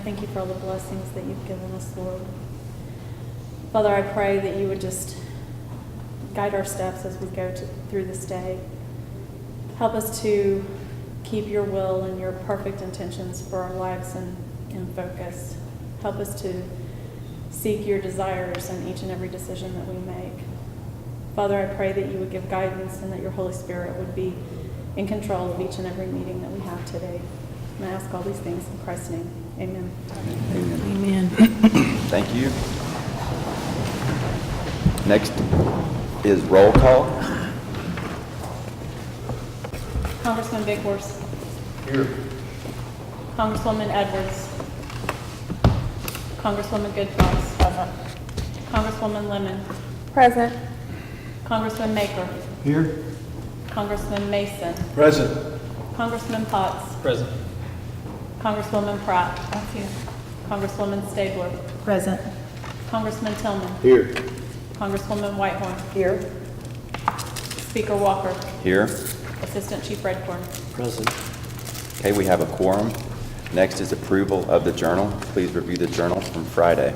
thank you for all the blessings that you've given us, Lord. Father, I pray that you would just guide our steps as we go through this day. Help us to keep your will and your perfect intentions for our lives in focus. Help us to seek your desires in each and every decision that we make. Father, I pray that you would give guidance and that your Holy Spirit would be in control of each and every meeting that we have today. And I ask all these things in Christ's name. Amen. Amen. Amen. Thank you. Next is roll call. Congressman Big Horse. Here. Congresswoman Edwards. Congresswoman Goodfox. Present. Congresswoman Lemon. Present. Congressman Maker. Here. Congressman Mason. Present. Congressman Potts. Present. Congresswoman Pratt. Here. Congresswoman Stabler. Present. Congressman Tillman. Here. Congresswoman Whitehorn. Here. Speaker Walker. Here. Assistant Chief Redcorn. Present. Okay, we have a quorum. Next is approval of the journal. Please review the journal from Friday.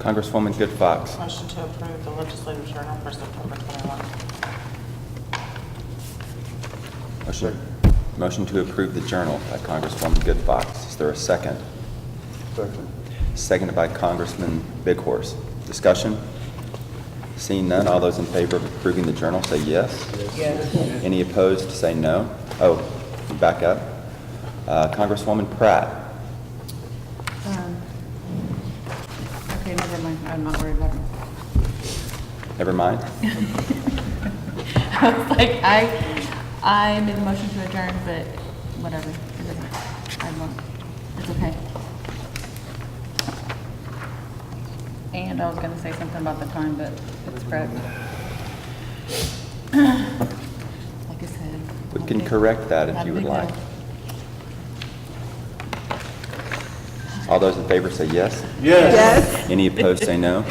Congresswoman Goodfox. Motion to approve the legislative journal for September 21. Motion to approve the journal by Congresswoman Goodfox. Is there a second? Second. Seconded by Congressman Bighorse. Discussion? Seeing none, all those in favor of approving the journal say yes. Yes. Any opposed say no. Oh, back up. Congresswoman Pratt. Okay, never mind. I'm not worried about it. Never mind. I was like, I made the motion to adjourn, but whatever. It doesn't, I won't. It's okay. And I was gonna say something about the time, but it's correct. Like I said. We can correct that if you would like. All those in favor say yes. Yes. Yes. Any opposed say no.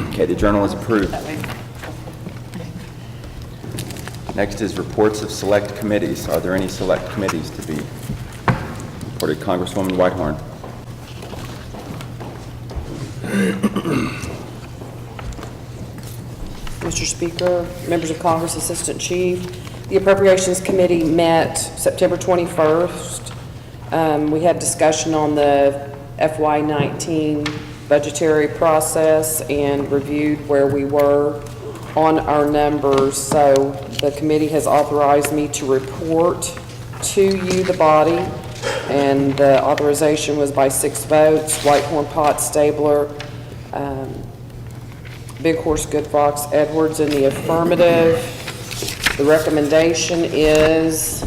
Okay, the journal is approved. That way. Next is reports of select committees. Are there any select committees to be reported? Congresswoman Whitehorn. Mr. Speaker, members of Congress, Assistant Chief, the Appropriations Committee met September 21st. We had discussion on the FY19 budgetary process and reviewed where we were on our numbers. So the committee has authorized me to report to you, the body, and the authorization was by 6 votes, Whitehorn, Potts, Stabler, Big Horse, Goodfox, Edwards in the affirmative. The recommendation is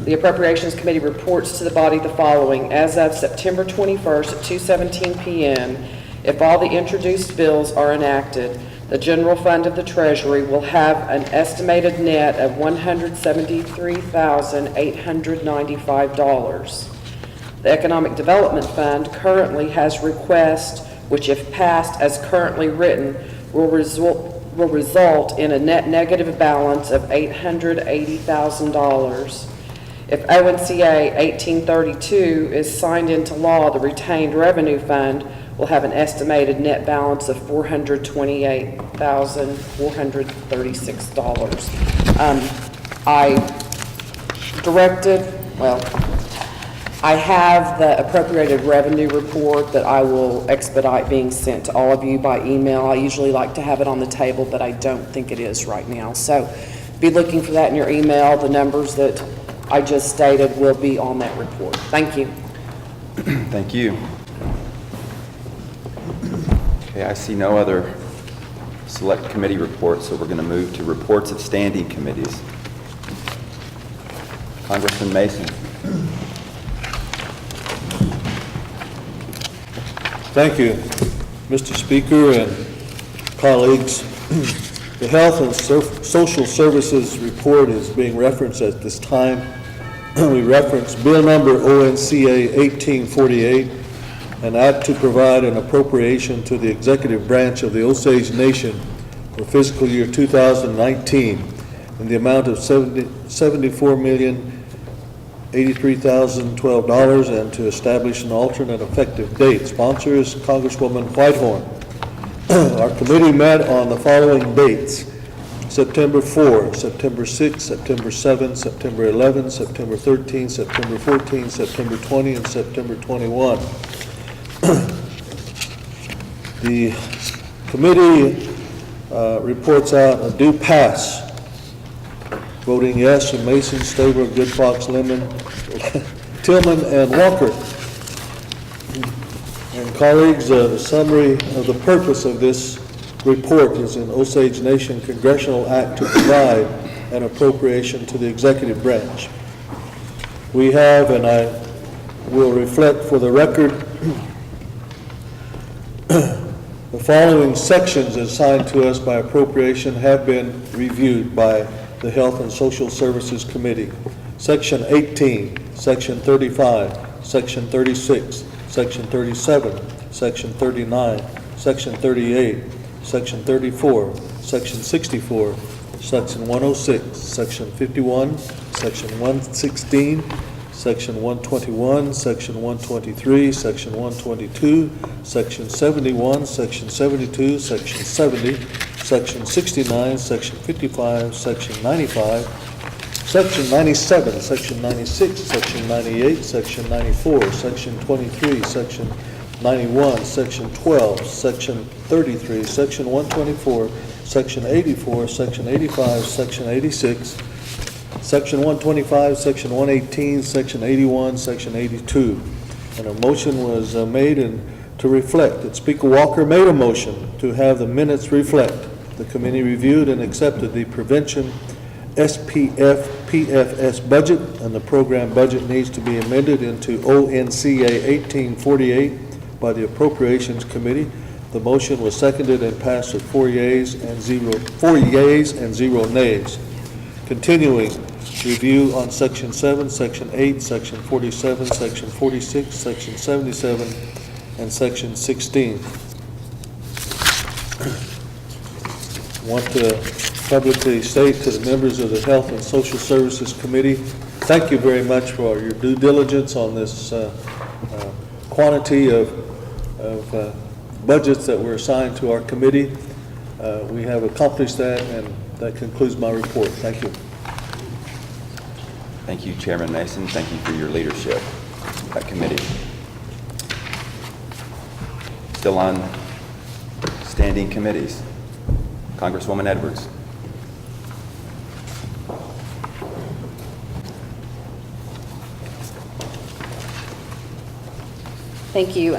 the Appropriations Committee reports to the body the following. As of September 21st at 2:17 p.m., if all the introduced bills are enacted, the general fund of the Treasury will have an estimated net of $173,895. The Economic Development Fund currently has requests which if passed as currently written, will result in a net negative balance of $880,000. If ONCA 1832 is signed into law, the retained revenue fund will have an estimated net balance of $428,436. I have the appropriated revenue report that I will expedite being sent to all of you by email. I usually like to have it on the table, but I don't think it is right now. So be looking for that in your email. The numbers that I just stated will be on that report. Thank you. Thank you. Okay, I see no other select committee reports, so we're going to move to reports of standing committees. Congressman Mason. Thank you, Mr. Speaker and colleagues. The Health and Social Services report is being referenced at this time. We reference Bill number ONCA 1848, an act to provide an appropriation to the executive branch of the Osage Nation for fiscal year 2019 in the amount of $74,083,012 and to establish an alternate effective date. Sponsor is Congresswoman Whitehorn. Our committee met on the following dates: September 4, September 6, September 7, September 11, September 13, September 14, September 20, and September 21. The committee reports out a due pass. Voting yes from Mason, Stabler, Good Fox, Lemon, Tillman, and Walker. And colleagues, a summary of the purpose of this report is an Osage Nation Congressional Act to provide an appropriation to the executive branch. We have, and I will reflect for the record, the following sections assigned to us by appropriation have been reviewed by the Health and Social Services Committee. Section 18, Section 35, Section 36, Section 37, Section 39, Section 38, Section 34, Section 64, Section 106, Section 51, Section 116, Section 121, Section 123, Section 122, Section 71, Section 72, Section 70, Section 69, Section 55, Section 95, Section 97, Section 96, Section 98, Section 94, Section 23, Section 91, Section 12, Section 33, Section 124, Section 84, Section 85, Section 86, Section 125, Section 118, Section 81, Section 82. And a motion was made and to reflect that Speaker Walker made a motion to have the minutes reflect. The committee reviewed and accepted the prevention SPF PFS budget, and the program budget needs to be amended into ONCA 1848 by the Appropriations Committee. The motion was seconded and passed with 4 yeas and 0 nays. Continuing review on Section 7, Section 8, Section 47, Section 46, Section 77, and Section 16. I want to publicly state to the members of the Health and Social Services Committee, thank you very much for your due diligence on this quantity of budgets that were assigned to our committee. We have accomplished that, and that concludes my report. Thank you. Thank you, Chairman Mason. Thank you for your leadership of that committee. Still on standing committees. Congresswoman Edwards. Thank you.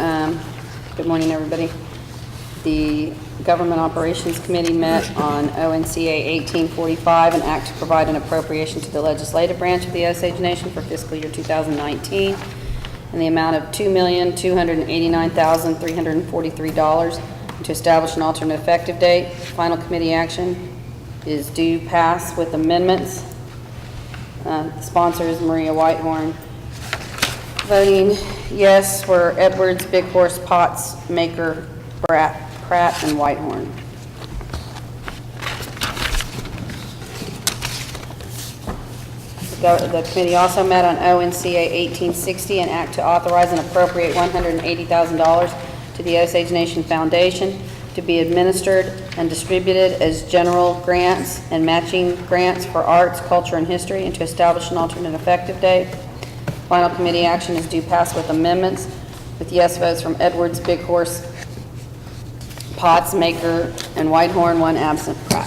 Good morning, everybody. The Government Operations Committee met on ONCA 1845, an act to provide an appropriation to the legislative branch of the Osage Nation for fiscal year 2019 in the amount of $2,289,343 and to establish an alternate effective date. Final committee action is due pass with amendments. The sponsor is Maria Whitehorn. Voting yes were Edwards, Big Horse, Potts, Maker, Pratt, and Whitehorn. The committee also met on ONCA 1860, an act to authorize and appropriate $180,000 to the Osage Nation Foundation to be administered and distributed as general grants and matching grants for arts, culture, and history, and to establish an alternate effective date. Final committee action is due pass with amendments, with yes votes from Edwards, Big Horse, Potts, Maker, and Whitehorn, 1 absent, Pratt.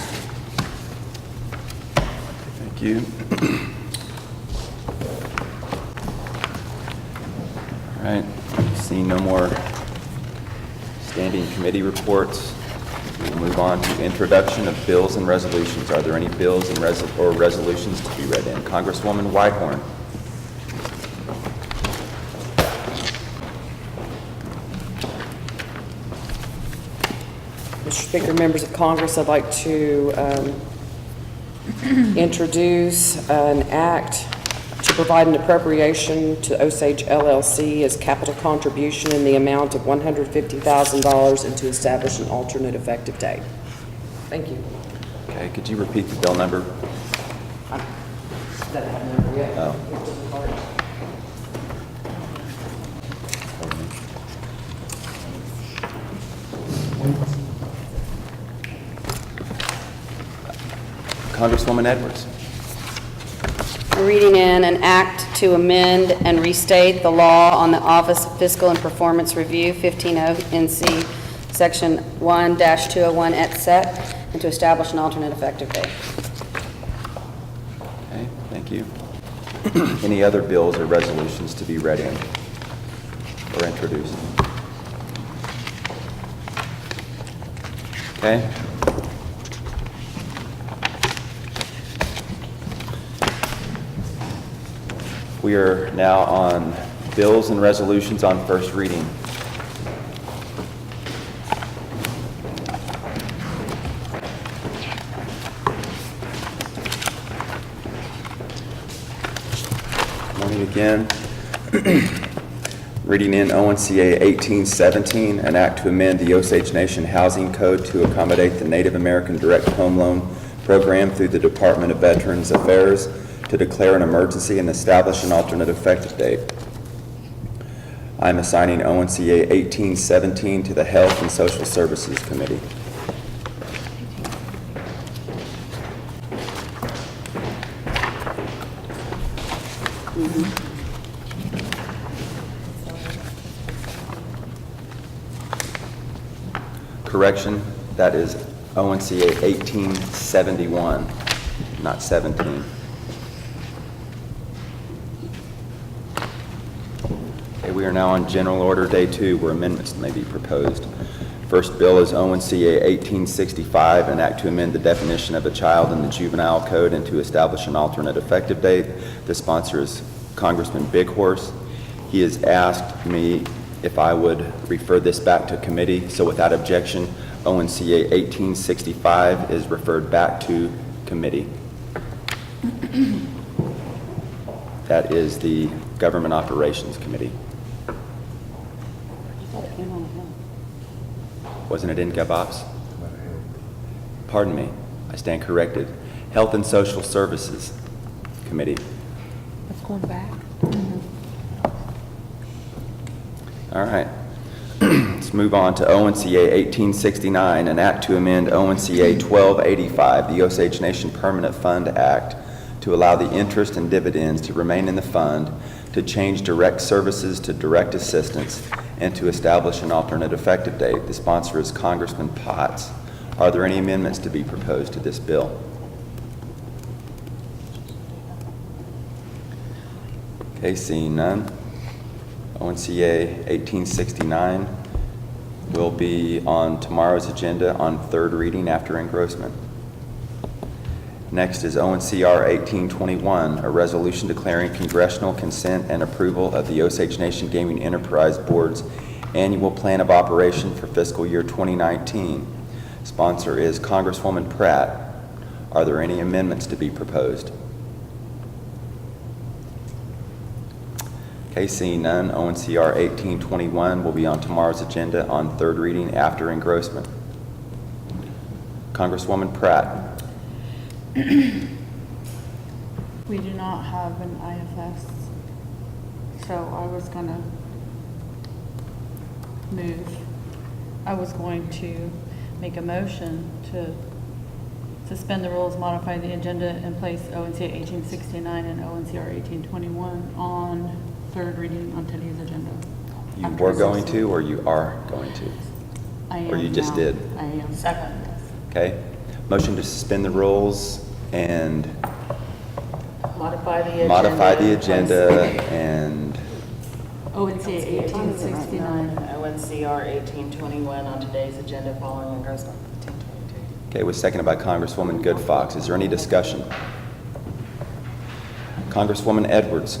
Thank you. All right, seeing no more standing committee reports, we'll move on to introduction of bills and resolutions. Are there any bills and resolutions to be read in? Congresswoman Whitehorn. Mr. Speaker, members of Congress, I'd like to introduce an act to provide an appropriation to Osage LLC as capital contribution in the amount of $150,000 and to establish an alternate effective date. Thank you. Okay, could you repeat the bill number? That I have number yet. Oh. Congresswoman Edwards. Reading in an act to amend and restate the law on the Office of Fiscal and Performance Review, 15 NC, Section 1-201 et sec, and to establish an alternate effective date. Okay, thank you. Any other bills or resolutions to be read in or introduced? Okay. We are now on bills and resolutions on first reading. Morning again. Reading in ONCA 1817, an act to amend the Osage Nation Housing Code to accommodate the Native American Direct Home Loan Program through the Department of Veterans Affairs, to declare an emergency and establish an alternate effective date. I'm assigning ONCA 1817 to the Health and Social Services Committee. Correction, that is ONCA 1871, not 17. We are now on General Order Day 2, where amendments may be proposed. First bill is ONCA 1865, an act to amend the definition of a child in the Juvenile Code and to establish an alternate effective date. The sponsor is Congressman Big Horse. He has asked me if I would refer this back to committee, so without objection, ONCA 1865 is referred back to committee. That is the Government Operations Committee. Wasn't it in GovOps? Pardon me, I stand corrected. Health and Social Services Committee. It's going back. All right. Let's move on to ONCA 1869, an act to amend ONCA 1285, the Osage Nation Permanent Fund Act, to allow the interest and dividends to remain in the fund, to change direct services to direct assistance, and to establish an alternate effective date. The sponsor is Congressman Potts. Are there any amendments to be proposed to this bill? Okay, seeing none. ONCA 1869 will be on tomorrow's agenda on third reading after engrossment. Next is ONCR 1821, a resolution declaring congressional consent and approval of the Osage Nation Gaming Enterprise Board's annual plan of operation for fiscal year 2019. Sponsor is Congresswoman Pratt. Are there any amendments to be proposed? Okay, seeing none, ONCR 1821 will be on tomorrow's agenda on third reading after engrossment. Congresswoman Pratt. We do not have an IFS, so I was gonna make a motion to suspend the rules, modify the agenda, and place ONCR 1869 and ONCR 1821 on third reading on today's agenda. You After were going assessment. to, or you are going to? I am Or you just now. did? I am. Second. Okay. Motion to suspend the rules and Modify the agenda. modify the agenda and, ONCR 1869. ONCR 1821 on today's agenda following engrossment. okay, was seconded by Congresswoman Good Fox. Is there any discussion? Congresswoman Edwards.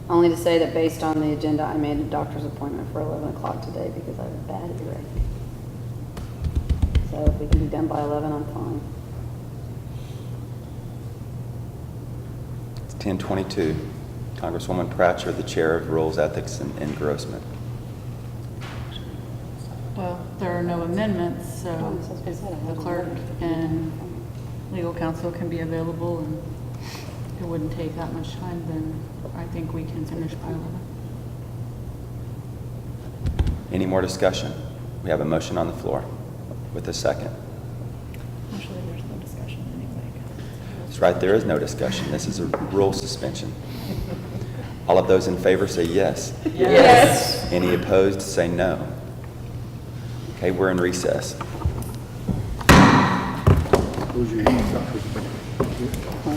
Only to say that based on the agenda, I made a doctor's appointment for 11 o'clock today because I have a bad earache. So if we can be done by 11, I'm fine. It's 10:22. Congresswoman Pratcher, the Chair of Rules, Ethics, and Engrossment. Well, there are no amendments, so if the clerk and legal counsel can be available and it wouldn't take that much time, then I think we can finish by 11. Any more discussion? We have a motion on the floor with a second. Actually, there's no discussion anyway. That's right, there is no discussion. This is a rule suspension. All of those in favor say yes. Yes. Any opposed say no. Okay, we're in recess. Huh?